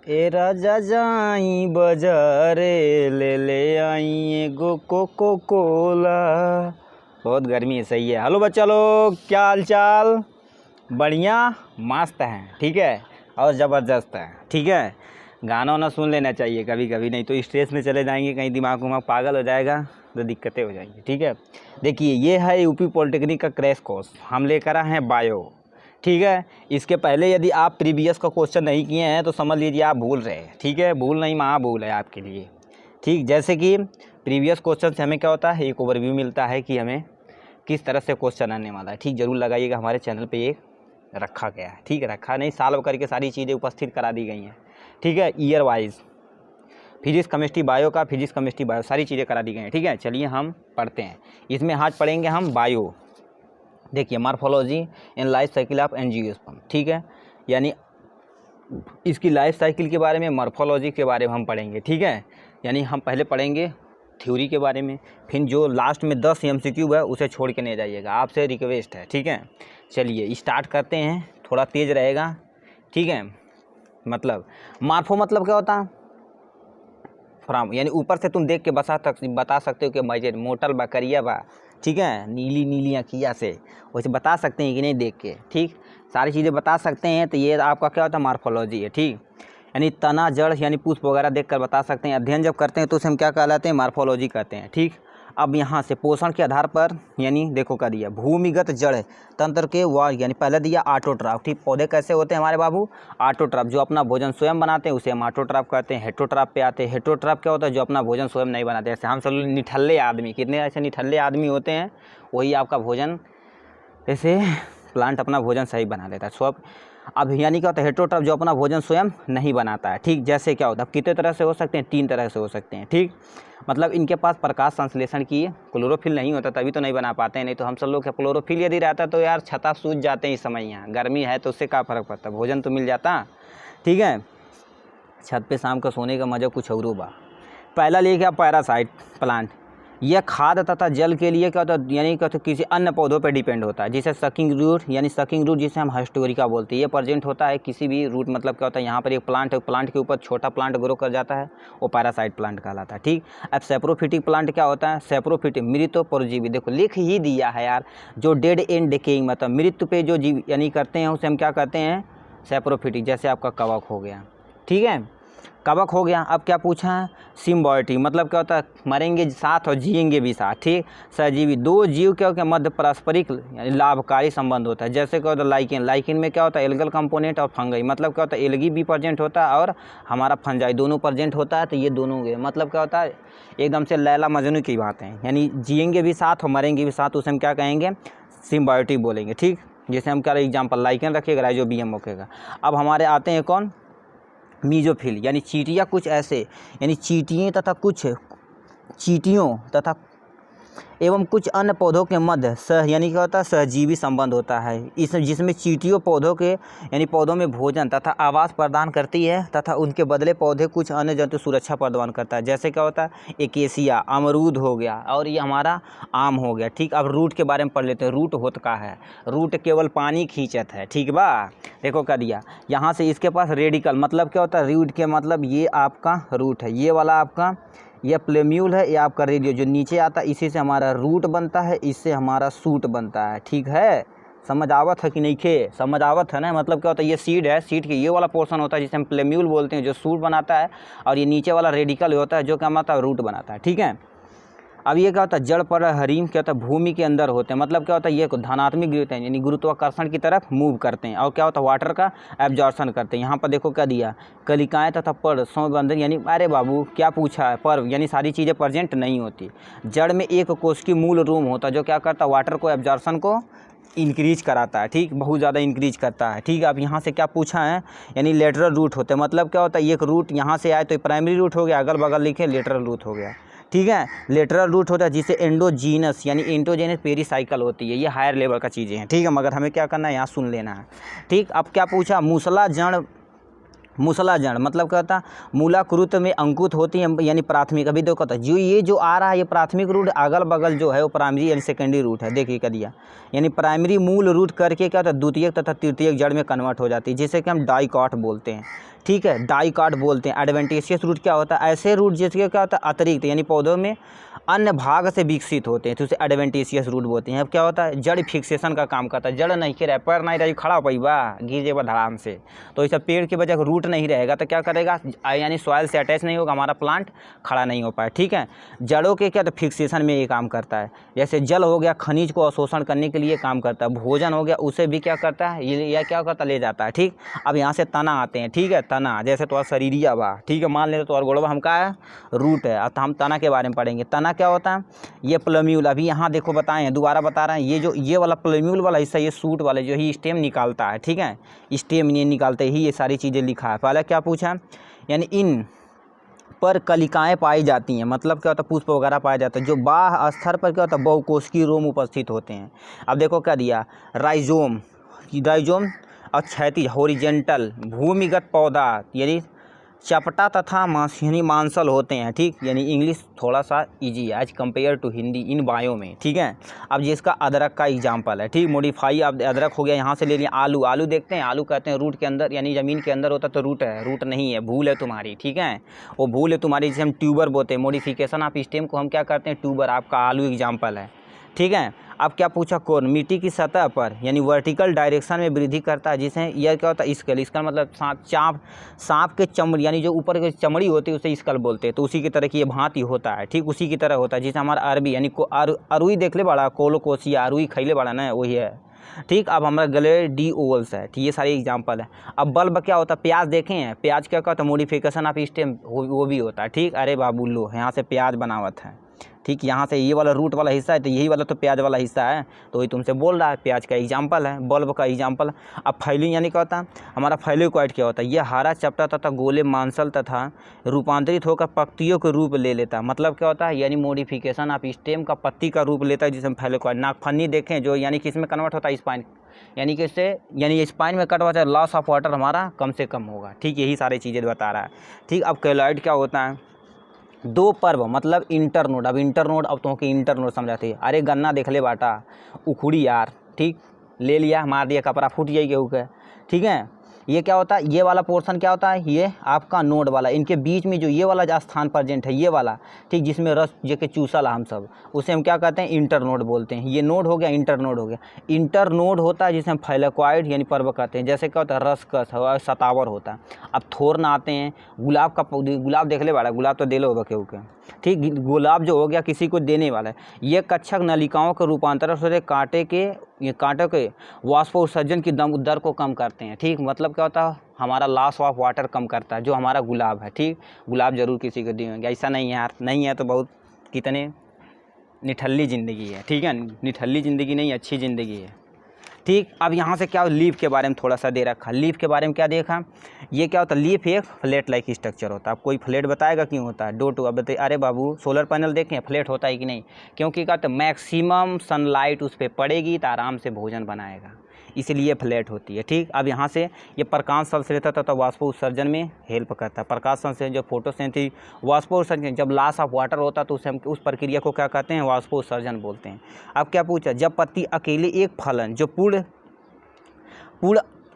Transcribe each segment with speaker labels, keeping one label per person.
Speaker 1: ए राजा जाई बाजारे ले आई एगो कोको कोला। बहुत गर्मी है, सही है। हेलो बच्चा लोग, क्या हाल चाल? बढ़िया, मस्त हैं, ठीक है, और ज़बरदस्त है, ठीक है। गाना वाना सुन लेना चाहिए कभी कभी, नहीं तो स्ट्रेस में चले जाएंगे, कहीं दिमाग उमाग पागल हो जाएगा तो दिक्कतें हो जाएंगी, ठीक है। देखिए, ये है यूपी पॉलिटेक्निक का क्रैश कोर्स, हम लेकर आए हैं बायो, ठीक है। इसके पहले यदि आप प्रीवियस का क्वेश्चन नहीं किए हैं तो समझ लीजिए आप भूल रहे हैं, ठीक है। भूल नहीं, महाभूल है आपके लिए, ठीक। जैसे कि प्रीवियस क्वेश्चन से हमें क्या होता है, एक ओवरव्यू मिलता है कि हमें किस तरह से क्वेश्चन आने वाला है, ठीक। जरूर लगाइएगा, हमारे चैनल पे एक रखा गया है, ठीक है। रखा नहीं, सॉल्व करके सारी चीज़ें उपस्थित करा दी गई हैं, ठीक है। Year wise physics chemistry bio का, फिजिक्स केमिस्ट्री बायो सारी चीज़ें करा दी गई हैं, ठीक है। चलिए हम पढ़ते हैं। इसमें आज पढ़ेंगे हम बायो। देखिए, morphology in life cycle of angiosperm, ठीक है। यानी इसकी लाइफ साइकिल के बारे में, मार्फोलॉजी के बारे में हम पढ़ेंगे, ठीक है। यानी हम पहले पढ़ेंगे थ्योरी के बारे में, फिर जो लास्ट में 10 MCQ है उसे छोड़ के नहीं जाइएगा, आपसे रिक्वेस्ट है, ठीक है। चलिए स्टार्ट करते हैं, थोड़ा तेज़ रहेगा, ठीक है। मतलब मार्फो मतलब क्या होता है? फ्राम, यानी ऊपर से तुम देख के बता सकते हो कि मजे मोटल बा, करिया बा, ठीक है, नीली नीली आँखिया से, वैसे बता सकते हैं कि नहीं देख के, ठीक। सारी चीज़ें बता सकते हैं, तो ये आपका क्या होता है, मार्फोलॉजी है, ठीक। यानी तना, जड़ यानी पुष्प वगैरह देखकर बता सकते हैं। अध्ययन जब करते हैं तो उसे हम क्या कहलाते हैं, मार्फोलॉजी कहते हैं, ठीक। अब यहाँ से पोषण के आधार पर, यानी देखो क्या दिया, भूमिगत जड़ तंत्र के यानी पहले दिया ऑटोट्रॉफ, ठीक। पौधे कैसे होते हैं हमारे बाबू? ऑटोट्रॉफ, जो अपना भोजन स्वयं बनाते हैं उसे हम ऑटोट्रॉफ कहते हैं। हेटरोट्रॉफ पे आते हैं। हेटरोट्रॉफ क्या होता है? जो अपना भोजन स्वयं नहीं बनाते। जैसे हम सब निठल्ले आदमी, कितने ऐसे निठल्ले आदमी होते हैं, वही आपका भोजन, जैसे प्लांट अपना भोजन सही बना लेता है सब। अब यानी क्या होता है, हेटरोट्रॉफ, जो अपना भोजन स्वयं नहीं बनाता है, ठीक। जैसे क्या होता है, कितने तरह से हो सकते हैं? 3 तरह से हो सकते हैं, ठीक। मतलब इनके पास प्रकाश संश्लेषण की क्लोरोफिल नहीं होता, तभी तो नहीं बना पाते हैं। नहीं तो हम सब लोग का क्लोरोफिल यदि रहता तो यार छता सूझ जाते हैं। इस समय यहाँ गर्मी है तो उससे क्या फ़र्क पड़ता, भोजन तो मिल जाता, ठीक है। छत पे शाम का सोने का मज़ा कुछ और बा। पहला लिए क्या, पैरासाइट प्लांट, यह खाद तथा जल के लिए क्या होता है, यानी क्या होता है, किसी अन्य पौधों पर डिपेंड होता है। जिसे सकिंग रूट, यानी सकिंग रूट जिसे हम हिस्टोरिका बोलते हैं, ये प्रेजेंट होता है किसी भी रूट। मतलब क्या होता है, यहाँ पर एक प्लांट है, प्लांट के ऊपर छोटा प्लांट ग्रो कर जाता है, वो पैरासाइट प्लांट कहलाता है, ठीक। अब सेप्रोफिटिक प्लांट क्या होता है? सेप्रोफिटिक मृत परजीवी, देखो लिख ही दिया है यार, जो डेड एंड डिकेइंग, मतलब मृत्यु पे जो जीव यानी करते हैं उसे हम क्या कहते हैं, सेप्रोफिटिक। जैसे आपका कवक हो गया, ठीक है, कवक हो गया। अब क्या पूछा है, सिम्बायोटिक, मतलब क्या होता है, मरेंगे साथ और जिएंगे भी साथ, ठीक। सहजीवी, दो जीव के मध्य पारस्परिक यानी लाभकारी संबंध होता है। जैसे क्या होता है, लाइकेन, लाइकेन में क्या होता है, एल्गल कंपोनेंट और फंगई, मतलब क्या होता है, एल्गी भी प्रेजेंट होता है और हमारा फंजाई दोनों प्रेजेंट होता है। तो ये दोनों के मतलब क्या होता है, एकदम से लैला मजनू की बात है, यानी जिएंगे भी साथ और मरेंगे भी साथ, उसे हम क्या कहेंगे, सिम्बायोटिक बोलेंगे, ठीक। जैसे हम क्या एग्जाम्पल लाइकेन रखिएगा, राइजोबियम रखेगा। अब हमारे आते हैं कौन, मीजोफिल, यानी चींटियाँ कुछ ऐसे, यानी चींटियों तथा कुछ चींटियों तथा एवं कुछ अन्य पौधों के मध्य यानी क्या होता है, सहजीवी संबंध होता है। इस जिसमें चींटियों पौधों के यानी पौधों में भोजन तथा आवास प्रदान करती है तथा उनके बदले पौधे कुछ अन्य जंतु सुरक्षा प्रदान करता है। जैसे क्या होता है, एकेसिया, अमरूद हो गया, और ये हमारा आम हो गया, ठीक। अब रूट के बारे में पढ़ लेते हैं। रूट होता का है, रूट केवल पानी खींचत है, ठीक बा। देखो क्या दिया, यहाँ से इसके पास रेडिकल, मतलब क्या होता है, रूट के मतलब ये आपका रूट है, ये वाला आपका यह प्लेम्यूल है, ये आपका रेडियो जो नीचे आता है, इसी से हमारा रूट बनता है, इससे हमारा सूट बनता है, ठीक है। समझ आवत है कि नहीं खे, समझ आवत है ना। मतलब क्या होता है, ये सीड है, सीड के ये वाला पोर्शन होता है जिसे हम प्लेम्यूल बोलते हैं, जो सूट बनाता है, और ये नीचे वाला रेडिकल होता है जो क्या होता है, रूट बनाता है, ठीक है। अब ये क्या होता है, जड़ पर हरीम क्या होता है, भूमि के अंदर होते हैं। मतलब क्या होता है, ये धनात्मक गिरते हैं, यानी गुरुत्वाकर्षण की तरफ मूव करते हैं, और क्या होता है, वाटर का एब्जॉर्प्शन करते हैं। यहाँ पर देखो क्या दिया, कलिकाएँ तथा पर्व संबंधन, यानी अरे बाबू क्या पूछा है, पर्व यानी सारी चीज़ें प्रेजेंट नहीं होती। जड़ में एक कोशिकीय मूल रूम होता है जो क्या करता है, वाटर को एब्जॉर्प्शन को इंक्रीज कराता है, ठीक, बहुत ज़्यादा इंक्रीज करता है, ठीक। अब यहाँ से क्या पूछा है, यानी लेटरल रूट होते हैं। मतलब क्या होता है, एक रूट यहाँ से आए तो प्राइमरी रूट हो गया, अगल बगल लिखे लेटरल रूट हो गया, ठीक है। लेटरल रूट होता है जिसे एंडोजीनस यानी एंडोजेनस पेरीसाइकिल होती है। ये हायर लेवल का चीज़ें हैं, ठीक है, मगर हमें क्या करना है, यहाँ सुन लेना है, ठीक। अब क्या पूछा, मूसला जड़, मूसला जड़ मतलब क्या होता है, मूलाकृत में अंकुत होती है, यानी प्राथमिक। अभी देखो तो जो ये जो आ रहा है, ये प्राथमिक रूट, अगल बगल जो है वो प्राइमरी यानी सेकेंडरी रूट है। देखिए क्या दिया, यानी प्राइमरी मूल रूट करके क्या होता है, द्वितीयक तथा तृतीयक जड़ में कन्वर्ट हो जाती है, जिसे कि हम डाइकॉट बोलते हैं, ठीक है, डाइकाट बोलते हैं। एडवेंटिशियस रूट क्या होता है, ऐसे रूट जिसके क्या होता है अतिरिक्त यानी पौधों में अन्य भाग से विकसित होते हैं तो उसे एडवेंटिशियस रूट बोलते हैं। अब क्या होता है, जड़ फिक्सेशन का काम करता है, जड़ नहीं के रहे, पैर नहीं रहे, खड़ा पैबा गिर जेबा धड़ाम से, तो इस पेड़ की वजह रूट नहीं रहेगा तो क्या करेगा, यानी सॉइल से अटैच नहीं होगा, हमारा प्लांट खड़ा नहीं हो पाए। ठीक है, जड़ों के क्या तो फिक्सेशन में ये काम करता है। जैसे जल हो गया, खनिज को अवशोषण करने के लिए काम करता है। भोजन हो गया, उसे भी क्या करता है, ये क्या करता ले जाता है। ठीक, अब यहाँ से तना आते हैं। ठीक है, तना जैसे तो शरीरिया बा, ठीक है, मान ले तो और गोड़वा हम का है रूट है। अब हम तना के बारे में पढ़ेंगे। तना क्या होता है, ये प्लम्यूल, अभी यहाँ देखो बताएं हैं, दोबारा बता रहे हैं, ये जो ये वाला प्लम्यूल वाला हिस्सा, ये सूट वाले जो ही स्टेम निकालता है। ठीक है, स्टेम ये निकालते ही ये सारी चीज़ें लिखा है। पहले क्या पूछा, यानी इन पर कलिकाएँ पाई जाती हैं, मतलब क्या होता है पुष्प वगैरह पाया जाता है। जो बाह्य स्तर पर क्या होता है बहुकोशिकीय रोम उपस्थित होते हैं। अब देखो क्या दिया, राइजोम, राइजोम और क्षैतिज हॉरिजेंटल भूमिगत पौधा यानी चपटा तथा यानी मांसल होते हैं। ठीक, यानी इंग्लिश थोड़ा सा इजी है as compared to Hindi in bio में। ठीक है, अब जिसका अदरक का एग्जाम्पल है। ठीक, मॉडिफाई अब अदरक हो गया, यहाँ से ले लिया आलू। आलू देखते हैं, आलू कहते हैं रूट के अंदर यानी ज़मीन के अंदर होता तो रूट है, रूट नहीं है, भूल है तुम्हारी। ठीक है, वो भूल है तुम्हारी, जिसे हम ट्यूबर बोलते हैं। मॉडिफिकेशन ऑफ स्टेम को हम क्या करते हैं, ट्यूबर। आपका आलू एग्जाम्पल है। ठीक है, अब क्या पूछा, कौन मिट्टी की सतह पर यानी वर्टिकल डायरेक्शन में वृद्धि करता है, जिसे यह क्या होता है स्कल। इसका मतलब सांप के चमड़ी यानी जो ऊपर की चमड़ी होती है उसे स्कल बोलते हैं। तो उसी की तरह की ये भांति होता है। ठीक, उसी की तरह होता है जिसे हमारा अरबी यानी अरुई देख ले बड़ा, कोलोकोसिया अरुई खैले बड़ा ना, वही है। ठीक, अब हमारा गले डी ओवल्स है। ठीक, ये सारे एग्जाम्पल है। अब बल्ब क्या होता है, प्याज देखें हैं, प्याज क्या होता है मॉडिफिकेशन ऑफ स्टेम, वो भी होता है। ठीक, अरे बाबू लो यहाँ से प्याज बनावत है। ठीक, यहाँ से ये वाला रूट वाला हिस्सा है तो यही वाला तो प्याज वाला हिस्सा है, तो वही तुमसे बोल रहा है प्याज का एग्जाम्पल है, बल्ब का एग्जाम्पल। अब फैलिंग यानी क्या होता है, हमारा फैलोक्वाइट क्या होता है, ये हरा चपटा तथा गोले मांसल तथा रूपांतरित होकर पत्तियों के रूप ले लेता है। मतलब क्या होता है, यानी मॉडिफिकेशन ऑफ स्टेम का पत्ती का रूप लेता है, जिसे हम फैलोक्वाइट। नागफनी देखें जो यानी किस में कन्वर्ट होता है, स्पाइन, यानी कि इससे यानी स्पाइन में कट होता है, लॉस ऑफ वाटर हमारा कम से कम होगा। ठीक, यही सारी चीज़ें बता रहा है। ठीक, अब केलॉइड क्या होता है, दो पर्व मतलब इंटरनोड। अब इंटरनोड, अब तुमको इंटरनोड समझाते हैं। अरे गन्ना देख ले बाटा उखड़ी यार, ठीक, ले लिया मार दिया, कपड़ा फूट जाएगी गेहूँ के। ठीक है, ये क्या होता है, ये वाला पोर्शन क्या होता है, ये आपका नोड वाला, इनके बीच में जो ये वाला जो स्थान प्रेजेंट है ये वाला, ठीक, जिसमें रस जेके चूसल हम सब, उसे हम क्या कहते हैं इंटरनोड बोलते हैं। ये नोड हो गया, इंटरनोड हो गया। इंटरनोड होता है जिसे हम फैलोक्वाइड यानी पर्व कहते हैं। जैसे क्या होता है रसकस और सतावर होता है। अब थोर्न आते हैं, गुलाब का, गुलाब देख ले बड़ा, गुलाब तो दे लो बके उके। ठीक, गुलाब जो हो गया किसी को देने वाला है। ये कच्छक नलिकाओं के रूपांतरण से कांटे के वाष्पोत्सर्जन की दर को कम करते हैं। ठीक, मतलब क्या होता है, हमारा लॉस ऑफ वाटर कम करता है, जो हमारा गुलाब है। ठीक, गुलाब जरूर किसी को दिएंगे, ऐसा नहीं है यार, नहीं है तो बहुत कितने निठल्ली ज़िंदगी है। ठीक है, निठल्ली ज़िंदगी नहीं, अच्छी ज़िंदगी है। ठीक, अब यहाँ से क्या लीफ के बारे में थोड़ा सा दे रखा। लीफ के बारे में क्या देखा, ये क्या होता है, लीफ एक फ्लैट लाइक स्ट्रक्चर होता है। अब कोई फ्लैट बताएगा क्यों होता है, डो अब बताइए। अरे बाबू सोलर पैनल देखें फ्लैट होता है कि नहीं, क्योंकि क्या होता है मैक्सिमम सनलाइट उस पर पड़ेगी तो आराम से भोजन बनाएगा, इसलिए फ्लैट होती है। ठीक, अब यहाँ से ये प्रकाश संश्लेषण तथा वाष्पो उत्सर्जन में हेल्प करता है। प्रकाश संश्लेषण जो फोटोसिंथेसिस, वाष्पो उत्सर्जन जब लॉस ऑफ वाटर होता है तो उसे हम उस प्रक्रिया को क्या कहते हैं, वाष्पो उत्सर्जन बोलते हैं। अब क्या पूछा, जब पत्ती अकेले एक फलन जो पूर्ण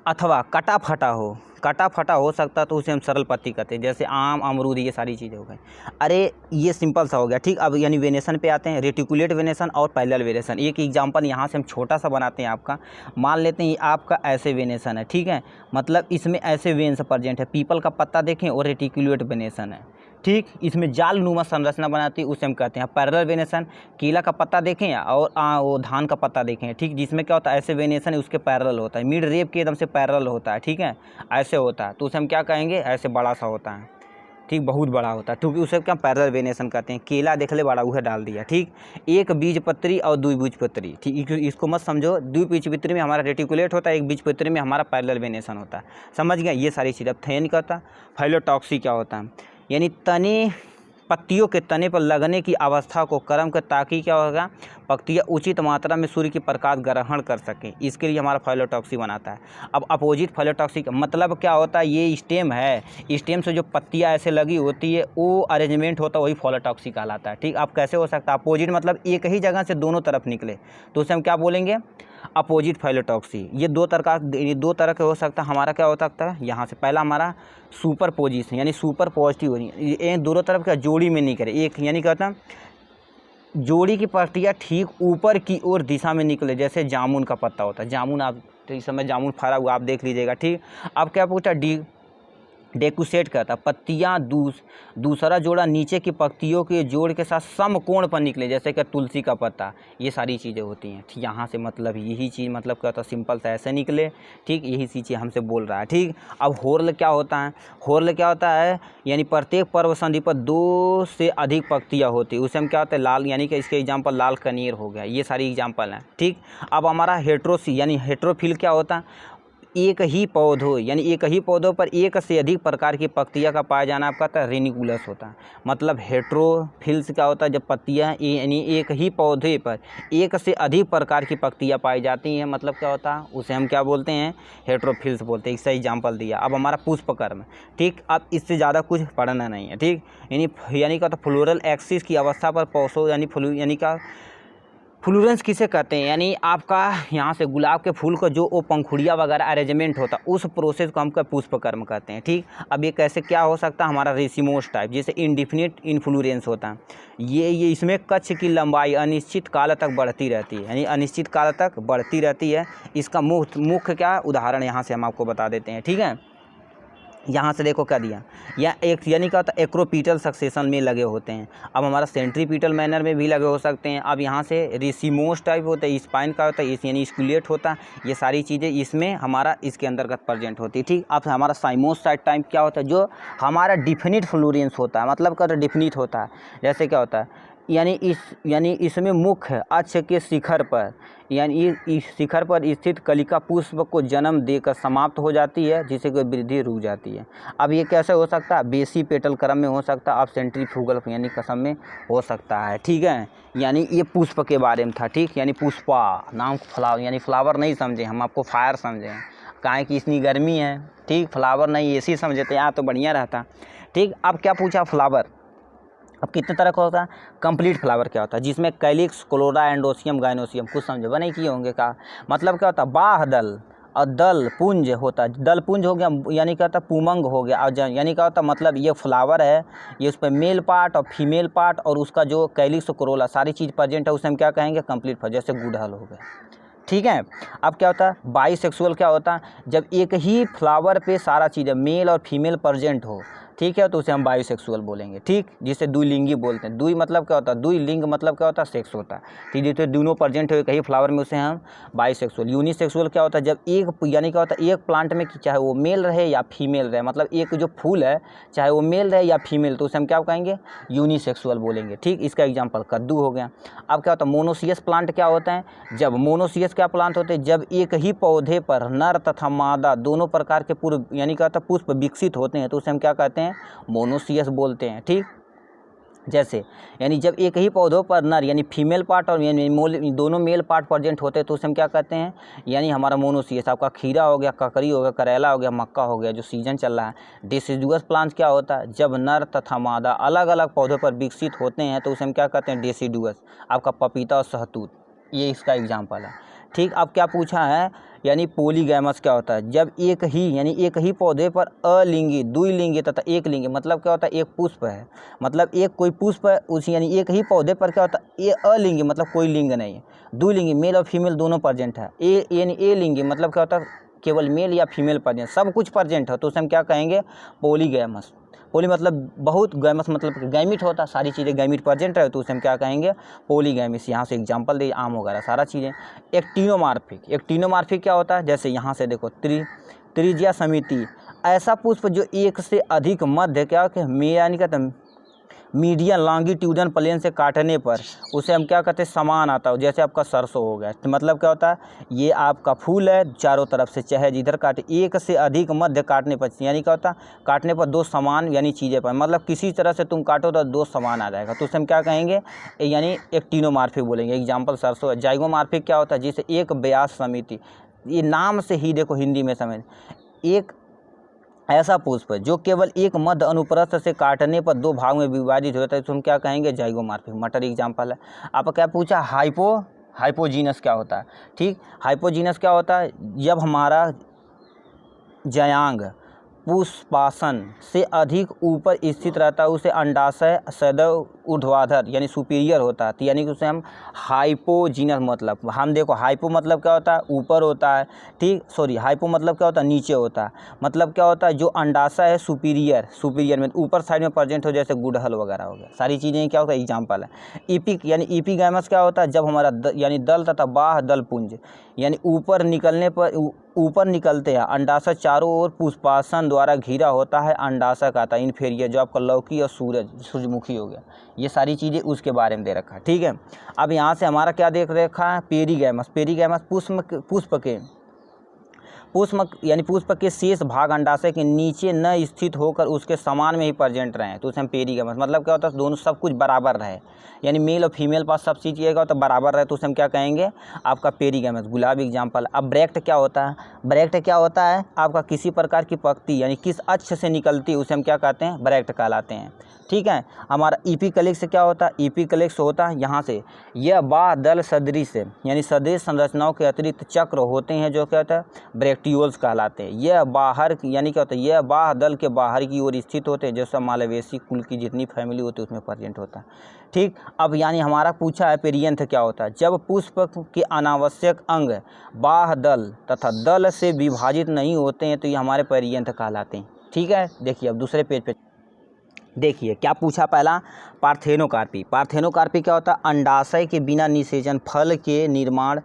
Speaker 1: अथवा कटा फटा हो सकता तो उसे हम सरल पत्ती कहते हैं। जैसे आम, अमरूद, ये सारी चीज़ें हो गई। अरे ये सिंपल सा हो गया। ठीक, अब यानी वेनेसन पे आते हैं, रेटिकुलेट वेनेसन और पैरेलल वेनेसन। एक एग्जांपल यहाँ से हम छोटा सा बनाते हैं। आपका मान लेते हैं आपका ऐसे वेनेसन है। ठीक है, मतलब इसमें ऐसे वेन्स प्रेजेंट है, पीपल का पत्ता देखें और रेटिकुलेट वेनेसन है। ठीक, इसमें जाल नुमा संरचना बनाती है, उसे हम कहते हैं पैरेलल वेनेसन। केला का पत्ता देखें और वो धान का पत्ता देखें। ठीक, जिसमें क्या होता है ऐसे वेनेसन है, उसके पैरेलल होता है, मिड रेप के एकदम से पैरेलल होता है। ठीक है, ऐसे होता है तो उसे हम क्या कहेंगे, ऐसे बड़ा सा होता है। ठीक, बहुत बड़ा होता है, क्योंकि उसे क्या पैरेलल वेनेसन कहते हैं। केला देख ले बड़ा, उसे डाल दिया। ठीक, एक बीजपत्री और द्विबीजपत्री। ठीक, इसको मत समझो, द्विबीजपत्री में हमारा रेटिकुलेट होता है, एक बीजपत्री में हमारा पैरेलल वेनेसन होता है। समझ गया, ये सारी चीज़। अब थेन क्या होता है, फाइलोटॉक्सी क्या होता है, यानी तने पत्तियों के तने पर लगने की अवस्था को कर्म कर, ताकि क्या होगा पत्तियाँ उचित मात्रा में सूर्य की प्रकाश ग्रहण कर सकें, इसके लिए हमारा फाइलोटॉक्सी बनाता है। अब अपोजिट फाइलोटॉक्सी का मतलब क्या होता है, ये स्टेम है, स्टेम से जो पत्तियाँ ऐसे लगी होती है वो अरेंजमेंट होता है, वही फाइलोटॉक्सी कहलाता है। ठीक, अब कैसे हो सकता है अपोजिट, मतलब एक ही जगह से दोनों तरफ निकले तो उसे हम क्या बोलेंगे, अपोजिट फाइलोटॉक्सी। ये दो तरह के हो सकता है। हमारा क्या हो सकता है, यहाँ से पहला हमारा सुपर पोजिशन यानी सुपर पॉजिटिव, ये दोनों तरफ का जोड़ी में नहीं करे, एक यानी क्या होता है जोड़ी की पत्तियाँ ठीक ऊपर की ओर दिशा में निकले, जैसे जामुन का पत्ता होता है। जामुन आप तो इस समय जामुन फरा हुआ आप देख लीजिएगा, ठीक। अब क्या पूछा, डेकुसेट करता, पत्तियाँ दूसरा जोड़ा नीचे की पत्तियों के जोड़ के साथ समकोण पर निकले, जैसे कि तुलसी का पत्ता। ये सारी चीज़ें होती हैं, ठीक। यहाँ से मतलब यही चीज़ मतलब क्या होता है, सिंपल सा ऐसे निकले, ठीक। यही चीज़ हमसे बोल रहा है, ठीक। अब होर्ल क्या होता है, होर्ल क्या होता है यानी प्रत्येक पर्व संधि पर 2 से अधिक पत्तियाँ होती है, उसे हम क्या होता है लाल, यानी कि इसके एग्जाम्पल लाल कनेर हो गया। ये सारी एग्जाम्पल हैं, ठीक। अब हमारा हेट्रोसी यानी हेट्रोफिल क्या होता है, एक ही पौधों यानी एक ही पौधों पर एक से अधिक प्रकार की पत्तियां का पाया जाना आपका कहता है रेनिकुलस होता है। मतलब हेट्रोफिल्स क्या होता है, जब पत्तियां यानी एक ही पौधे पर एक से अधिक प्रकार की पत्तियां पाई जाती हैं, मतलब क्या होता है उसे हम क्या बोलते हैं, हेट्रोफिल्स बोलते हैं। इससे एग्जाम्पल दिया। अब हमारा पुष्पकर्म, ठीक। अब इससे ज़्यादा कुछ पढ़ना नहीं है, ठीक। यानी क्या होता है फ्लोरल एक्सिस की अवस्था पर पौधों यानी क्या फ्लोरेंस किसे कहते हैं, यानी आपका यहाँ से गुलाब के फूल का जो वो पंखुड़िया वगैरह अरेंजमेंट होता है, उस प्रोसेस को हम पुष्पकर्म कहते हैं, ठीक। अब ये कैसे क्या हो सकता है, हमारा रेसिमोस टाइप, जैसे इंडिफिनिट इन्फ्लोरेंस होता है। ये इसमें कक्ष की लंबाई अनिश्चित काल तक बढ़ती रहती है, यानी अनिश्चित काल तक बढ़ती रहती है। इसका मुख्य क्या उदाहरण यहाँ से हम आपको बता देते हैं, ठीक है। यहाँ से देखो क्या दिया, या एक यानी क्या होता है एक्रोपीटल सक्सेशन में लगे होते हैं। अब हमारा सेंट्रीपीटल मैनर में भी लगे हो सकते हैं। अब यहाँ से रेसिमोस टाइप होता है, स्पाइन का होता है, यानी स्कुलेट होता है। ये सारी चीज़ें इसमें हमारा इसके अंतर्गत प्रेजेंट होती है, ठीक। अब हमारा साइमोस टाइप क्या होता है, जो हमारा डिफिनिट फ्लोरेंस होता है, मतलब क्या डिफिनिट होता है। जैसे क्या होता है यानी इसमें मुख्य अक्ष के शिखर पर यानी इस शिखर पर स्थित कलिका पुष्प को जन्म देकर समाप्त हो जाती है, जिससे कोई वृद्धि रुक जाती है। अब ये कैसे हो सकता है, बेसी पेटल क्रम में हो सकता है, अब सेंट्रीफ्यूगल यानी कसम में हो सकता है, ठीक है। यानी ये पुष्प के बारे में था, ठीक। यानी पुष्पा नाम फ्लावर यानी फ्लावर नहीं समझे हम, आपको फायर समझे, काहे कि इतनी गर्मी है, ठीक। फ्लावर नहीं एसी समझे थे यहाँ तो बढ़िया रहता, ठीक। अब क्या पूछा, फ्लावर अब कितने तरह का होता है, कंप्लीट फ्लावर क्या होता है, जिसमें कैलिक्स क्लोरा एंडोसियम गाइनोसियम, कुछ समझे बने किए होंगे का मतलब क्या होता है, बाह दल और दल पुंज होता है। दल पुंज हो गया यानी क्या होता है पुमंग हो गया, और यानी क्या होता है मतलब ये फ्लावर है, ये उस पर मेल पार्ट और फीमेल पार्ट और उसका जो कैलिक्स क्लोरा सारी चीज़ प्रेजेंट है, उसे हम क्या कहेंगे कंप्लीट फ्लावर, जैसे गुड़हल हो गया, ठीक है। अब क्या होता है बाईसेक्सुअल क्या होता है, जब एक ही फ्लावर पे सारा चीज़ मेल और फीमेल प्रेजेंट हो, ठीक है, तो उसे हम बायोसेक्सुअल बोलेंगे, ठीक। जिसे द्विलिंगी बोलते हैं। द्वि मतलब क्या होता है, द्विलिंग मतलब क्या होता है सेक्स होता है, ठीक। जिसे दोनों प्रेजेंट हो कहीं फ्लावर में, उसे हम बायोसेक्सुअल। यूनिसेक्सुअल क्या होता है, जब एक यानी क्या होता है एक प्लांट में चाहे वो मेल रहे या फीमेल रहे, मतलब एक जो फूल है चाहे वो मेल रहे या फीमेल, तो उसे हम क्या कहेंगे यूनिसेक्सुअल बोलेंगे, ठीक। इसका एग्जाम्पल कद्दू हो गया। अब क्या होता है मोनोसियस प्लांट क्या होता है, जब मोनोसियस क्या प्लांट होते हैं, जब एक ही पौधे पर नर तथा मादा दोनों प्रकार के पूर्व यानी क्या होता है पुष्प विकसित होते हैं, तो उसे हम क्या कहते हैं मोनोसियस बोलते हैं, ठीक। जैसे यानी जब एक ही पौधों पर नर यानी फीमेल पार्ट और यानी दोनों मेल पार्ट प्रेजेंट होते हैं, तो उसे हम क्या कहते हैं यानी हमारा मोनोसियस। आपका खीरा हो गया, ककड़ी हो गया, करेला हो गया, मक्का हो गया, जो सीजन चल रहा है। डिसिडुअस प्लांट क्या होता है, जब नर तथा मादा अलग अलग पौधों पर विकसित होते हैं, तो उसे हम क्या कहते हैं डिसिडुअस। आपका पपीता और शहतूत, ये इसका एग्जाम्पल है, ठीक। अब क्या पूछा है यानी पॉलीगैमस क्या होता है, जब एक ही पौधे पर अलिंगी द्विलिंगी तथा एक लिंगी, मतलब क्या होता है एक पुष्प है, मतलब एक कोई पुष्प है उस यानी एक ही पौधे पर क्या होता है ये अलिंगी मतलब कोई लिंग नहीं है, द्विलिंगी मेल और फीमेल दोनों प्रेजेंट है। यानी ए लिंगी मतलब क्या होता है केवल मेल या फीमेल प्रेजेंट, सब कुछ प्रेजेंट है, तो उसे हम क्या कहेंगे पॉलीगैमस। पोली मतलब बहुत, गैमस मतलब गैमिट होता है, सारी चीज़ें गैमिट प्रेजेंट है, तो उसे हम क्या कहेंगे पॉलीगैमिस। यहाँ से एग्जांपल दे आम वगैरह सारा चीज़ें। एक्टिनोमार्फिक क्या होता है, जैसे यहाँ से देखो त्रिज्या समिति, ऐसा पुष्प जो एक से अधिक मध्य क्या यानी कहते हैं मीडियन लॉन्गिट्यूडन प्लेन से काटने पर उसे हम क्या कहते हैं समान आता है, जैसे आपका सरसों हो गया, तो मतलब क्या होता है ये आपका फूल है चारों तरफ से चाहे जिधर काटे, एक से अधिक मध्य काटने पर यानी क्या होता है काटने पर दो समान यानी चीज़ें पर, मतलब किसी तरह से तुम काटो तो दो समान आ जाएगा, तो उसे हम क्या कहेंगे यानी एक्टिनोमार्फिक बोलेंगे। एग्जाम्पल सरसों है। जाइगोमार्फिक क्या होता है, जिसे एक ब्यास समिति, ये नाम से ही देखो हिंदी में समझ, एक ऐसा पुष्प जो केवल एक मध्य अनुप्रस्थ से काटने पर दो भाग में विभाजित होता है, तो हम क्या कहेंगे जाइगोमार्फिक। मटर एग्जाम्पल है। आप क्या पूछा हाइपोजीनस क्या होता है, ठीक। हाइपोजीनस क्या होता है, जब हमारा जयांग पुष्पासन से अधिक ऊपर स्थित रहता है, उसे अंडाशय सदैव ऊर्ध्वाधर यानी सुपीरियर होता है, तो यानी कि उसे हम हाइपोजीनस, मतलब हम देखो हाइपो मतलब क्या होता है, ऊपर होता है, ठीक। सॉरी, हाइपो मतलब क्या होता है, नीचे होता है। मतलब क्या होता है, जो अंडाशय है सुपीरियर में ऊपर साइड में प्रेजेंट हो, जैसे गुड़हल वगैरह हो गया, सारी चीज़ें क्या होता है, एग्जाम्पल है। इपिक यानी इपिगैमस क्या होता है, जब हमारा यानी दल तथा बाह्य दल पुंज यानी ऊपर निकलने पर ऊपर निकलते हैं, अंडाशय चारों ओर पुष्पासन द्वारा घिरा होता है, अंडाशय का आता है इन्फीरियर, जो आपका लौकी और सूरजमुखी हो गया, ये सारी चीज़ें उसके बारे में दे रखा है, ठीक है। अब यहाँ से हमारा क्या देख रखा है, पेरीगैमस पुष्प के शेष भाग अंडाशय के नीचे न स्थित होकर उसके समान में ही प्रेजेंट रहे, तो उसे हम पेरीगैमस, मतलब क्या होता है, दोनों सब कुछ बराबर रहे, यानी मेल और फीमेल पास सब चीज़ ये होता है बराबर रहे, तो उसे हम क्या कहेंगे, आपका पेरीगैमस। गुलाब एग्जाम्पल। अब ब्रैक्ट क्या होता है, ब्रैक्ट क्या होता है, आपका किसी प्रकार की पत्ती यानी किस अक्ष से निकलती है, उसे हम क्या कहते हैं, ब्रैक्ट कहलाते हैं, ठीक है। हमारा इपिकलिक्स क्या होता है, इपिकलिक्स होता है यहाँ से, यह बाह्य दल सदृश यानी सदृश संरचनाओं के अतिरिक्त चक्र होते हैं, जो क्या होता है, ब्रैक्टियोल्स कहलाते हैं। यह बाहर यानी क्या होता है, यह बाह्य दल के बाहर की ओर स्थित होते हैं, जैसे मालवेसी कुल की जितनी फैमिली होती है उसमें प्रेजेंट होता है, ठीक। अब यानी हमारा पूछा है पेरियंथ क्या होता है, जब पुष्प के अनावश्यक अंग बाह्य दल तथा दल से विभाजित नहीं होते हैं, तो ये हमारे पेरियंथ कहलाते हैं, ठीक है। देखिए अब दूसरे पेज पे देखिए क्या पूछा, पहला पार्थेनोकार्पी क्या होता है, अंडाशय के बिना निषेचन फल के निर्माण,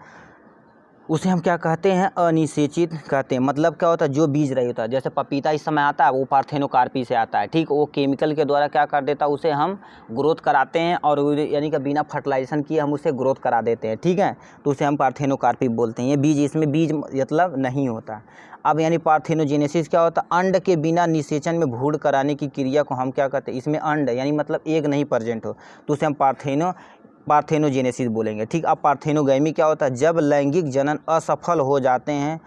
Speaker 1: उसे हम क्या कहते हैं, अनिषेचित कहते हैं। मतलब क्या होता है, जो बीज रही होता है, जैसे पपीता इस समय आता है वो पार्थेनोकार्पी से आता है, ठीक। वो केमिकल के द्वारा क्या कर देता है, उसे हम ग्रोथ कराते हैं, और यानी कि बिना फर्टिलाइजेशन किए हम उसे ग्रोथ करा देते हैं, ठीक है, तो उसे हम पार्थेनोकार्पी बोलते हैं। ये बीज, इसमें बीज मतलब नहीं होता। अब यानी पार्थेनोजेनेसिस क्या होता है, अंड के बिना निषेचन में भ्रूण कराने की क्रिया को हम क्या कहते हैं, इसमें अंड यानी मतलब एक नहीं प्रेजेंट हो, तो उसे हम पार्थेनोजेनेसिस बोलेंगे, ठीक। अब पार्थेनोगैमी क्या होता है, जब लैंगिक जनन असफल हो जाते हैं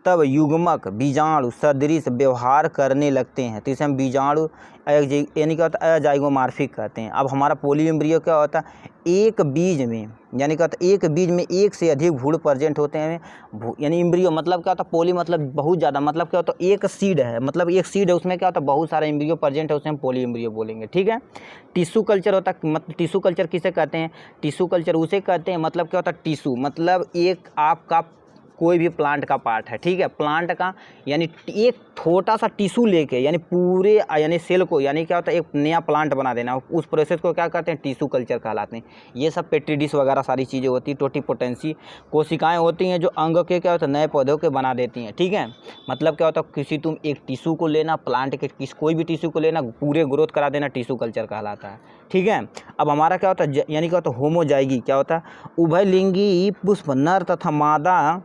Speaker 1: तब युग्मक बीजाणु सदृश व्यवहार करने लगते हैं, तो इसे हम बीजाणु यानी क्या होता है, अजाइगोमॉर्फिक कहते हैं। अब हमारा पोली एम्ब्रियो क्या होता है, एक बीज में यानी क्या होता है, एक बीज में एक से अधिक भ्रूण प्रेजेंट होते हैं, यानी एम्ब्रियो मतलब क्या होता है, पोली मतलब बहुत ज़्यादा, मतलब क्या होता है, एक सीड है, मतलब एक सीड है, उसमें क्या होता है, बहुत सारा एम्ब्रियो प्रेजेंट है, उसे हम पोली एम्ब्रियो बोलेंगे, ठीक है। टिश्यू कल्चर होता है, मतलब टिश्यू कल्चर किसे कहते हैं, टिश्यू कल्चर उसे कहते हैं, मतलब क्या होता है, टिश्यू मतलब एक आपका कोई भी प्लांट का पार्ट है, ठीक है, प्लांट का यानी एक छोटा सा टिश्यू लेके यानी पूरे यानी सेल को यानी क्या होता है, एक नया प्लांट बना देना, उस प्रोसेस को क्या कहते हैं, टिश्यू कल्चर कहलाते हैं। ये सब पेट्री डिश वगैरह सारी चीज़ें होती हैं। टोटिपोटेंसी कोशिकाएं होती हैं जो अंग के क्या होता है, नए पौधों के बना देती हैं, ठीक है। मतलब क्या होता है, किसी तुम एक टिश्यू को लेना, प्लांट के कोई भी टिश्यू को लेना, पूरे ग्रोथ करा देना, टिश्यू कल्चर कहलाता है, ठीक है। अब हमारा क्या होता है, यानी क्या होता है, होमोजाइगी क्या होता है, उभयलिंगी पुष्प नर तथा मादा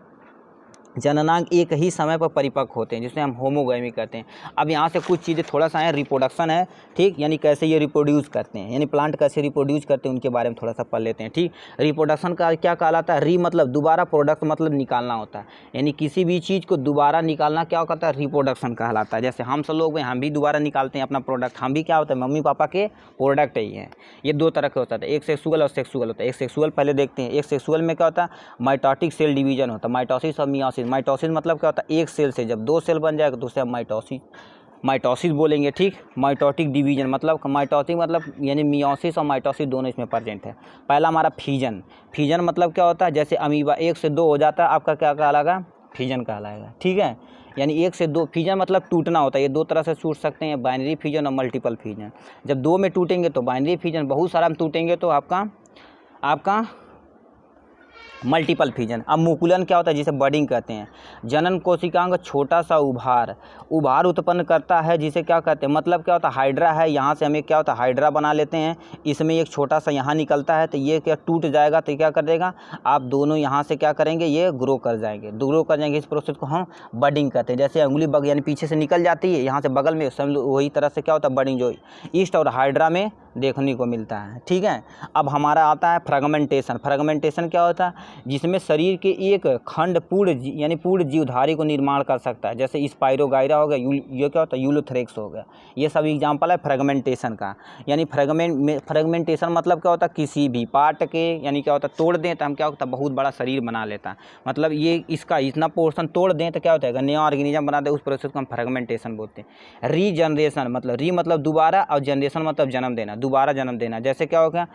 Speaker 1: जननांग एक ही समय पर परिपक्व होते हैं, जिसे हम होमोगैमी कहते हैं। अब यहाँ से कुछ चीज़ें थोड़ा सा है, रिप्रोडक्शन है, ठीक, यानी कैसे ये रिप्रोड्यूस करते हैं, यानी प्लांट कैसे रिप्रोड्यूस करते हैं उनके बारे में थोड़ा सा पढ़ लेते हैं, ठीक। रिप्रोडक्शन का क्या कहलाता है, री मतलब दोबारा, प्रोडक्ट मतलब निकालना होता है, यानी किसी भी चीज़ को दोबारा निकालना क्या कहता है, रिप्रोडक्शन कहलाता है। जैसे हम सब लोग हम भी दोबारा निकालते हैं अपना प्रोडक्ट, हम भी क्या होता है, मम्मी पापा के प्रोडक्ट ही हैं। ये दो तरह के होता है, एक सेक्सुअल और सेक्सुअल होता है। एक सेक्सुअल पहले देखते हैं, एक सेक्सुअल में क्या होता है, माइटोटिक सेल डिवीजन होता है, माइटोसिस और मियोसिस। माइटोसिस मतलब क्या होता है, एक सेल से जब दो सेल बन जाएगा तो उसे हम माइटोसिस बोलेंगे, ठीक। माइटोटिक डिवीजन मतलब माइटोटिक मतलब यानी मियोसिस और माइटोसिस दोनों इसमें प्रेजेंट है। पहला हमारा फिजन मतलब क्या होता है, जैसे अमीबा 1 से 2 हो जाता है, आपका क्या कहलाएगा, फिजन कहलाएगा, ठीक है। यानी 1 से 2 फिजन मतलब टूटना होता है, ये दो तरह से टूट सकते हैं, बाइनरी फिजन और मल्टीपल फिजन। जब 2 में टूटेंगे तो बाइनरी फिजन, बहुत सारा में टूटेंगे तो आपका मल्टीपल फिजन। अब मुकुलन क्या होता है, जिसे बडिंग कहते हैं। जनन कोशिकांग छोटा सा उभार उत्पन्न करता है, जिसे क्या कहते हैं, मतलब क्या होता है, हाइड्रा है, यहाँ से हमें क्या होता है, हाइड्रा बना लेते हैं, इसमें एक छोटा सा यहाँ निकलता है, तो ये क्या टूट जाएगा, तो क्या कर देगा, आप दोनों यहाँ से क्या करेंगे, ये ग्रो कर जाएंगे, इस प्रोसेस को हम बडिंग कहते हैं। जैसे अंगुली यानी पीछे से निकल जाती है, यहाँ से बगल में वही तरह से क्या होता है, बडिंग जो ईस्ट और हाइड्रा में देखने को मिलता है। ठीक है, अब हमारा आता है फ्रेगमेंटेशन। फ्रेगमेंटेशन क्या होता है, जिसमें शरीर के एक खंड यानी पूर्ण जीवधारी को निर्माण कर सकता है, जैसे स्पाइरोगाइरा हो गया, ये क्या होता है यूलोथ्रेक्स हो गया, ये सब एग्जाम्पल है फ्रेगमेंटेशन का। यानी फ्रेगमेंटेशन मतलब क्या होता है, किसी भी पार्ट के यानी क्या होता है तोड़ दें तो हम क्या होता है बहुत बड़ा शरीर बना लेता है। मतलब ये इसका इतना पोर्शन तोड़ दें तो क्या होता है नया ऑर्गेनिज्म बना दे, उस प्रोसेस को हम फ्रेगमेंटेशन बोलते हैं। रीजनरेशन मतलब री मतलब दोबारा और जनरेशन मतलब जन्म देना, दोबारा जन्म देना। जैसे क्या हो गया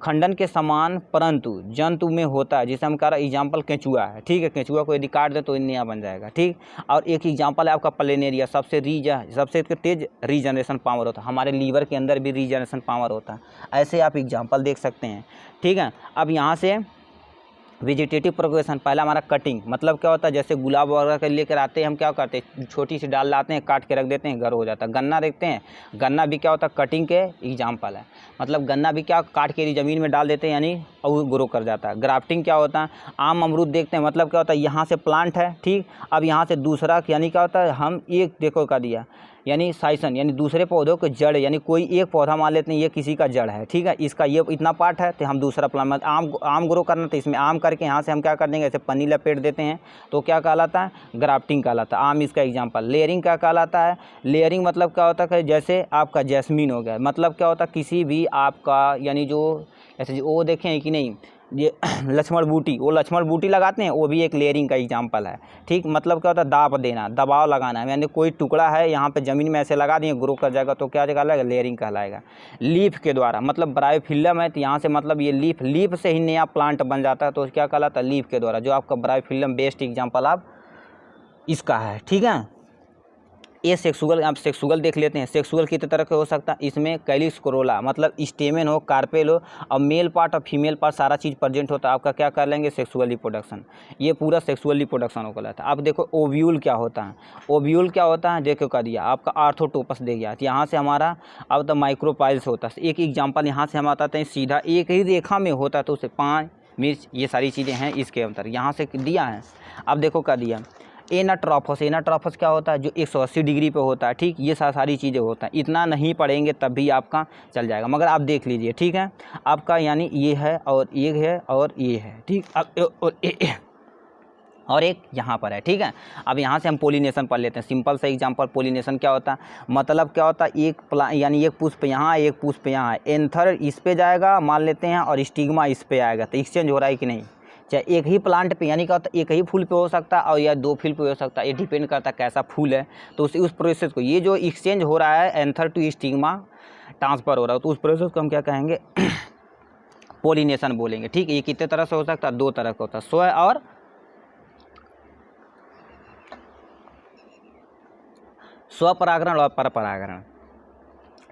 Speaker 1: खंडन के समान परंतु जंतु में होता है, जिसे हम कह रहे हैं एग्जाम्पल केंचुआ है। ठीक है, केंचुआ को यदि काट दे तो नया बन जाएगा। ठीक, और एक एग्जाम्पल है आपका प्लेनेरिया, सबसे तेज रीजनरेशन पावर होता है। हमारे लीवर के अंदर भी रीजनरेशन पावर होता है। ऐसे आप एग्जाम्पल देख सकते हैं। ठीक है, अब यहाँ से वेजिटेटिव प्रोग्रेशन, पहला हमारा कटिंग, मतलब क्या होता है जैसे गुलाब वगैरह के लेकर आते हैं हम क्या करते हैं छोटी सी डाल लाते हैं, काट के रख देते हैं, घर हो जाता है। गन्ना देखते हैं, गन्ना भी क्या होता है कटिंग के एग्जाम्पल है। मतलब गन्ना भी क्या काट के ज़मीन में डाल देते हैं यानी और ग्रो कर जाता है। ग्राफ्टिंग क्या होता है, आम अमरूद देखते हैं, मतलब क्या होता है यहाँ से प्लांट है। ठीक, अब यहाँ से दूसरा यानी क्या होता है हम एक देखो का दिया यानी साइसन यानी दूसरे पौधों के जड़, यानी कोई एक पौधा मान लेते हैं ये किसी का जड़ है। ठीक है, इसका ये इतना पार्ट है तो हम दूसरा प्लांट आम ग्रो करना तो इसमें आम करके यहाँ से हम क्या कर देंगे ऐसे पन्नी लपेट देते हैं, तो क्या कहलाता है ग्राफ्टिंग कहलाता है। आम इसका एग्जाम्पल। लेयरिंग क्या कहलाता है, लेयरिंग मतलब क्या होता है जैसे आपका जैस्मीन हो गया, मतलब क्या होता है किसी भी आपका यानी जो ऐसे वो देखें हैं कि नहीं ये लक्ष्मण बूटी, वो लक्ष्मण बूटी लगाते हैं, वो भी एक लेयरिंग का एग्जाम्पल है। ठीक, मतलब क्या होता है दाब देना, दबाव लगाना, यानी कोई टुकड़ा है यहाँ पे ज़मीन में ऐसे लगा दिए ग्रो कर जाएगा तो क्या कहलाएगा लेयरिंग कहलाएगा। लीफ के द्वारा मतलब ब्रायोफिल्म है तो यहाँ से मतलब ये लीफ से ही नया प्लांट बन जाता है, तो क्या कहलाता है लीफ के द्वारा, जो आपका ब्रायोफिल्म बेस्ट एग्जाम्पल आप इसका है। ठीक है, ये सेक्सुअल, आप सेक्सुअल देख लेते हैं। सेक्सुअल कितने तरह के हो सकता है, इसमें कैलिक्स कोरोला मतलब स्टेमेन हो, कार्पेल हो, और मेल पार्ट और फीमेल पार्ट सारा चीज़ प्रेजेंट होता है। आपका क्या कर लेंगे सेक्सुअल रिप्रोडक्शन, ये पूरा सेक्सुअल रिप्रोडक्शन होगा था। अब देखो ओव्यूल क्या होता है, ओव्यूल क्या होता है देखो कर दिया आपका आर्थोटोपस दे गया, तो यहाँ से हमारा अब तो माइक्रोपाइल्स होता है। एक एग्जाम्पल यहाँ से हम बताते हैं, सीधा एक ही रेखा में होता है तो उसे पान मिर्च ये सारी चीज़ें हैं इसके अंतर यहाँ से दिया है। अब देखो क्या दिया एनाट्रोफस क्या होता है जो 180 डिग्री पे होता है। ठीक, ये सारी चीज़ें होता है, इतना नहीं पढ़ेंगे तब भी आपका चल जाएगा, मगर आप देख लीजिए। ठीक है, आपका यानी ये है और ये है और ये है। ठीक, अब और एक यहाँ पर है। ठीक है, अब यहाँ से हम पोलिनेशन पढ़ लेते हैं। सिंपल सा एग्जांपल, पोलिनेशन क्या होता है, मतलब क्या होता है एक यानी एक पुष्प यहाँ एक पुष्प यहाँ है, एंथर इस पे जाएगा मान लेते हैं और स्टिग्मा इस पे आएगा, तो एक्सचेंज हो रहा है कि नहीं। चाहे एक ही प्लांट पे यानी क्या होता है एक ही फूल पे हो सकता है और या दो फूल पे हो सकता है, ये डिपेंड करता है कैसा फूल है। तो उस प्रोसेस को ये जो एक्सचेंज हो रहा है एंथर टू स्टिग्मा ट्रांसफ़र हो रहा है, तो उस प्रोसेस को हम क्या कहेंगे पोलिनेशन बोलेंगे। ठीक है, ये कितने तरह से हो सकता है, दो तरह का होता है, स्व और स्वपरागण और परपरागण।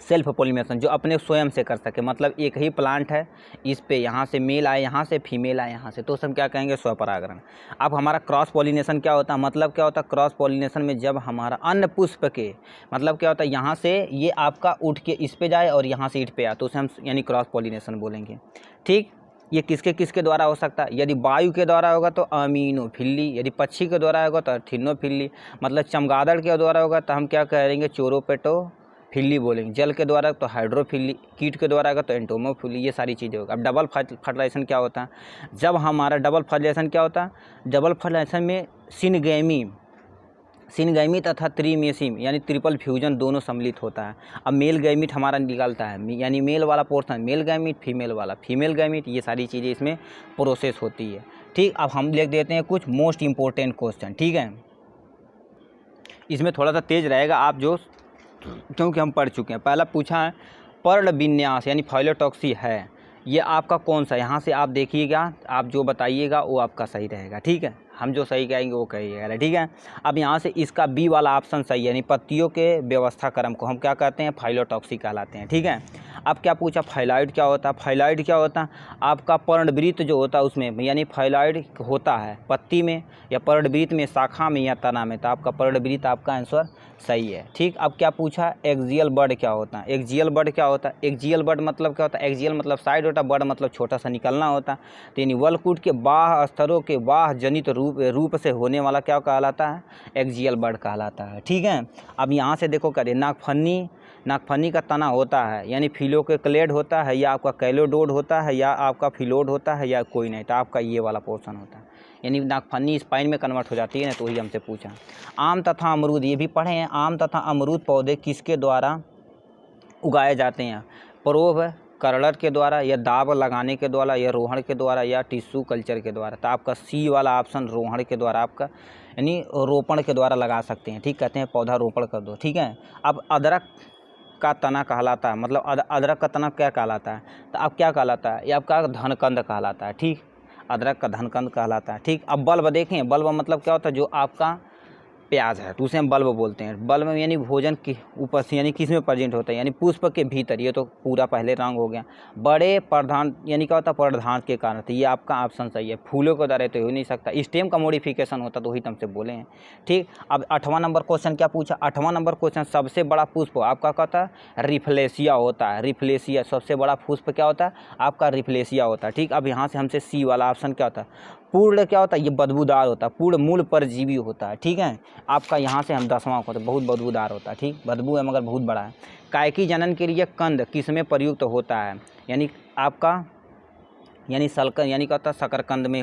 Speaker 1: सेल्फ पोलिनेशन जो अपने स्वयं से कर सके, मतलब एक ही प्लांट है इस पे यहाँ से मेल आए यहाँ से फीमेल आए यहाँ से, तो हम क्या कहेंगे स्वपरागण। अब हमारा क्रॉस पोलिनेशन क्या होता है, मतलब क्या होता है क्रॉस पोलिनेशन में जब हमारा अन्य पुष्प के मतलब क्या होता है यहाँ से ये आपका उठ के इस पे जाए और यहाँ से ईट पे आए, तो उसे हम यानी क्रॉस पोलिनेशन बोलेंगे। ठीक, ये किसके किसके द्वारा हो सकता है, यदि वायु के द्वारा होगा तो अमीनोफिली, यदि पक्षी के द्वारा होगा तो अर्थिनोफिली, मतलब चमगादड़ के द्वारा होगा तो हम क्या कहेंगे चोरोपेटोफिली बोलेंगे, जल के द्वारा तो हाइड्रोफिली, कीट के द्वारा होगा तो एंटोमोफिली, ये सारी चीज़ें होगा। अब डबल फर्टिलाइजेशन क्या होता है, जब हमारा डबल फर्टिलाइजेशन क्या होता है, डबल फर्टिलाइजेशन में सिनगैमी तथा त्रिमेसिम यानी ट्रिपल फ्यूजन दोनों सम्मिलित होता है। अब मेल गैमिट हमारा निकलता है, यानी मेल वाला पोर्शन मेल गैमिट, फीमेल वाला फीमेल गैमिट, ये सारी चीज़ें इसमें प्रोसेस होती है। ठीक, अब हम लिख देते हैं कुछ मोस्ट इम्पोर्टेंट क्वेश्चन। ठीक है, इसमें थोड़ा सा तेज रहेगा आप जो क्योंकि हम पढ़ चुके हैं। पहला पूछा है पर्ण विन्यास यानी फाइलोटॉक्सी है, ये आपका कौन सा, यहाँ से आप देखिएगा, आप जो बताइएगा वो आपका सही रहेगा। ठीक है, हम जो सही कहेंगे वो कहिएगा। ठीक है, अब यहाँ से इसका बी वाला ऑप्शन सही है, यानी पत्तियों के व्यवस्था क्रम को हम क्या कहते हैं फाइलोटॉक्सी कहलाते हैं। ठीक है, अब क्या पूछा फाइलॉइड क्या होता है, फाइलॉइड क्या होता है आपका पर्णवृत्त जो होता है उसमें, यानी फाइलॉइड होता है पत्ती में या पर्णवृत्त में, शाखा में या तना में, तो आपका पर्णवृत्त आपका आंसर सही है। ठीक, अब क्या पूछा एक्सियल बड क्या होता है, एक्सियल बड क्या होता है, एक्सियल बड मतलब क्या होता है, एक्सियल मतलब साइड होता है, बड मतलब छोटा सा निकलना होता है, तो यानी वलकुट के बाह्य स्तरों के बाह्य जनित रूप से होने वाला क्या कहलाता है एक्सियल बड कहलाता है। ठीक है, अब यहाँ से देखो करें नागफनी नागफनी का तना होता है, यानी फिलोक्लेड होता है, या आपका कैलोडोड होता है, या आपका फिलोड होता है, या कोई नहीं, तो आपका ये वाला पोर्शन होता है, यानी नागफनी स्पाइन में कन्वर्ट हो जाती है ना, तो वही हमसे पूछा। आम तथा अमरूद, ये भी पढ़े हैं, आम तथा अमरूद पौधे किसके द्वारा उगाए जाते हैं? प्रोब करड़र के द्वारा, या दाब लगाने के द्वारा, या रोहण के द्वारा, या टिश्यू कल्चर के द्वारा। तो आपका सी वाला ऑप्शन रोहण के द्वारा, आपका यानी रोपण के द्वारा लगा सकते हैं, ठीक, कहते हैं पौधा रोपण कर दो, ठीक है। अब अदरक का तना कहलाता है, मतलब अदरक का तना क्या कहलाता है? तो अब क्या कहलाता है? ये आपका धनकंद कहलाता है, ठीक, अदरक का धनकंद कहलाता है, ठीक। अब बल्ब देखें, बल्ब मतलब क्या होता है? जो आपका प्याज है तो उसे हम बल्ब बोलते हैं। बल्ब में यानी भोजन की ऊपर से, यानी किस में प्रेजेंट होता है? यानी पुष्प के भीतर। ये तो पूरा पहले रंग हो गया। बड़े प्रधान यानी क्या होता है? प्रधान के कारण। तो ये आपका ऑप्शन सही है। फूलों के द्वारा तो हो नहीं सकता, स्टेम का मॉडिफिकेशन होता तो वही तुमसे बोले हैं, ठीक। अब 8वां नंबर क्वेश्चन क्या पूछा? 8वां नंबर क्वेश्चन, सबसे बड़ा पुष्प आपका क्या होता है? रिफ्लेशिया होता है। रिफ्लेशिया सबसे बड़ा पुष्प क्या होता है? आपका रिफ्लेशिया होता है, ठीक। अब यहाँ से हमसे सी वाला ऑप्शन क्या होता है? पूर्ण क्या होता है? ये बदबूदार होता है, पूर्ण मूल परजीवी होता है, ठीक है। आपका यहाँ से हम 10वां को, तो बहुत बदबूदार होता है, ठीक, बदबू है मगर बहुत बड़ा है। कायकी जनन के लिए कंद किस में प्रयुक्त होता है? यानी आपका यानी सलकन, यानी क्या होता है? शकरकंद में